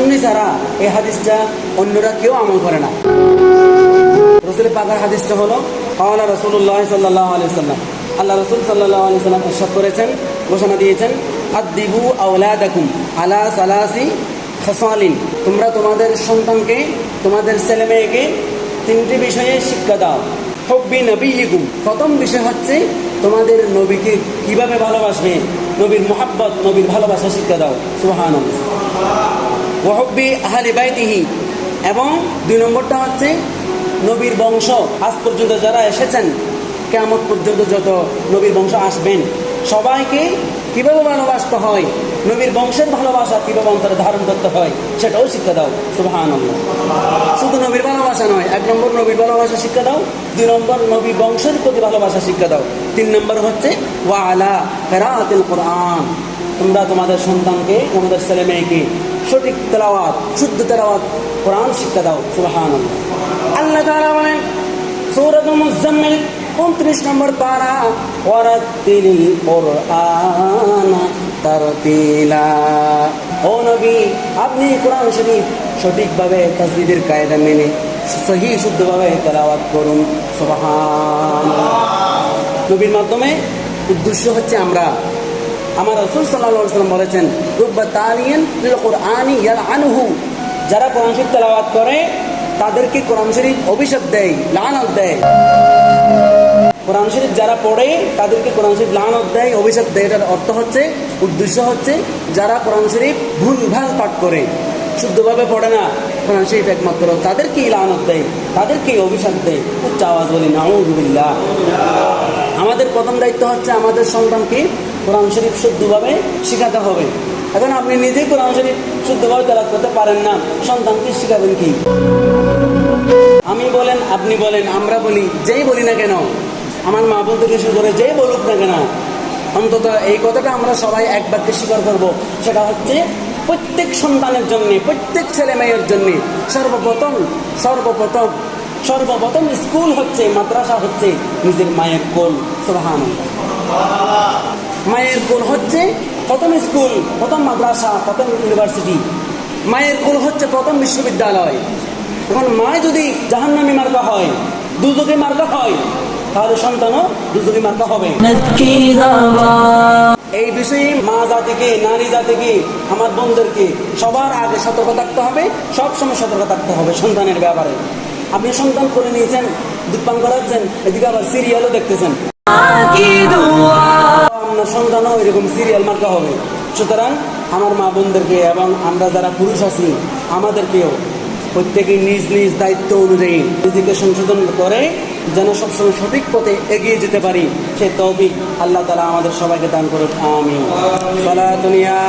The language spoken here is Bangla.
উনি ছাড়া এই হাদিসটা অন্যরা কেউ আমল করে না। রাসূল পাকের হাদিসটা হলো ক্বালা রাসূলুল্লাহ সাল্লাল্লাহু আলাইহি ওয়াসাল্লাম, আল্লাহ রাসূল সাল্লাল্লাহু আলাইহি ওয়াসাল্লাম ইরশাদ করেছেন, ঘোষণা দিয়েছেন, আদ্দিবু আওলাদাকুম আলা সালাসি খাসালিন, তোমরা তোমাদের সন্তানকে, তোমাদের ছেলে মেয়েকে তিনটি বিষয়ে শিক্ষা দাও। হুব্বি নবিয়িকুম, প্রথম বিষয় হচ্ছে তোমাদের নবীকে কিভাবে ভালোবাসবে, নবীর মুহাব্বত, নবীর ভালোবাসা শিক্ষা দাও। সুবহানাল্লাহ। ওয়া হুব্বি আহলি বাইতিহি, এবং 2 নম্বরটা হচ্ছে নবীর বংশ, আজ পর্যন্ত যারা এসেছেন, কিয়ামত পর্যন্ত যত নবীর বংশ আসবেন, সবাইকে কিভাবে ভালোবাসতে হয়, নবীর বংশের ভালোবাসা কিভাবে অন্তরে ধারণ করতে হয় সেটাও শিক্ষা দাও। সুবহানাল্লাহ। শুধু নবীর ভালোবাসা নয়, 1 নম্বর নবীর ভালোবাসা শিক্ষা দাও, 2 নম্বর নবী বংশের প্রতি ভালোবাসা শিক্ষা দাও, 3 নম্বর হচ্ছে ওয়া আলা কিরাআতিল কুরআন, তোমরা তোমাদের সন্তানকে, তোমাদের ছেলে মেয়েকে সঠিক তেলাওয়াত, শুদ্ধ তেলাওয়াত কোরআন শিক্ষা দাও। সুবহানাল্লাহ। আল্লাহ তাআলা বলেন সূরাতুল মুজাম্মিল 29 নম্বর পারা, ওয়ারাতিলিল কুরআন তারতিলা, ও নবী আপনি কোরআন শরীফ সঠিকভাবে তাজবিদের কায়দা মেনে সহি শুদ্ধভাবে তেলাওয়াত করুন। সুবহানাল্লাহ। নবীর মাধ্যমে উদ্দেশ্য হচ্ছে আমরা, আমার রাসূল সাল্লাল্লাহু আলাইহি ওয়াসাল্লাম বলেছেন, রুব্বা তালিয়ান লিল কুরআনি ইয়ালআনুহু, যারা কোরআন শরীফ তেলাওয়াত করে তাদেরকে কোরআন শরীফ অভিশাপ দেয়, লানত দেয়। কোরআন শরীফ যারা পড়ে তাদেরকে কোরআন শরীফ লানত দেয়, অভিশাপ দেয়। এটার অর্থ হচ্ছে, উদ্দেশ্য হচ্ছে যারা কোরআন শরীফ ভুলভাল পাঠ করে, শুদ্ধভাবে পড়ে না কোরআন শরীফ, একমাত্র তাদেরকেই লানত দেয়, তাদেরকেই অভিশাপ দেয়। উচ্চ আওয়াজ বলি নাউযু বিল্লাহ। আমাদের প্রথম দায়িত্ব হচ্ছে আমাদের সন্তানকে কোরআন শরীফ শুদ্ধভাবে শেখাতে হবে। এখন আপনি নিজেই কোরআন শরীফ শুদ্ধভাবে তেলাওয়াত করতে পারেন না, সন্তানকে শেখাবেন কি? আমি বলেন, আপনি বলেন, আমরা বলি, যেই বলি না কেন, আমার মা বোন থেকে শুরু করে যেই বলুক না কেন, অন্তত এই কথাটা আমরা সবাই এক বাক্যে স্বীকার করব, সেটা হচ্ছে প্রত্যেক সন্তানের জন্য, প্রত্যেক ছেলে মেয়ের জন্য সর্বপ্রথম স্কুল হচ্ছে, মাদ্রাসা হচ্ছে নিজের মায়ের কোল। সুবহানাল্লাহ। মায়ের কোল হচ্ছে প্রথম স্কুল, প্রথম মাদ্রাসা, প্রথম ইউনিভার্সিটি। মায়ের কোল হচ্ছে প্রথম বিশ্ববিদ্যালয়। এখন মা যদি জাহান্নামী মার্কা হয়, দুজকে মার্কা হয়, তাহলে সন্তানও দুজকে মার্কা হবে। এই বিষয়ে মা জাতিকে, নারী জাতিকে, আমার বোনদেরকে সবার আগে সতর্ক থাকতে হবে, সবসময় সতর্ক থাকতে হবে সন্তানের ব্যাপারে। আপনি সন্তান করে নিয়েছেন, দুধ পান করাচ্ছেন, এদিকে আবার সিরিয়ালও দেখতেছেন, আপনার সন্তানও এরকম সিরিয়াল মার্কা হবে। সুতরাং আমার মা বোনদেরকে এবং আমরা যারা পুরুষ আছি আমাদেরকেও প্রত্যেকে নিজ নিজ দায়িত্ব অনুযায়ী নিজেকে সংশোধন করে যেন সবসময় সঠিক পথে এগিয়ে যেতে পারি, সে তৌফিক আল্লাহ তাআলা আমাদের সবাইকে দান করুন। আমিন। সালাতুন ইয়া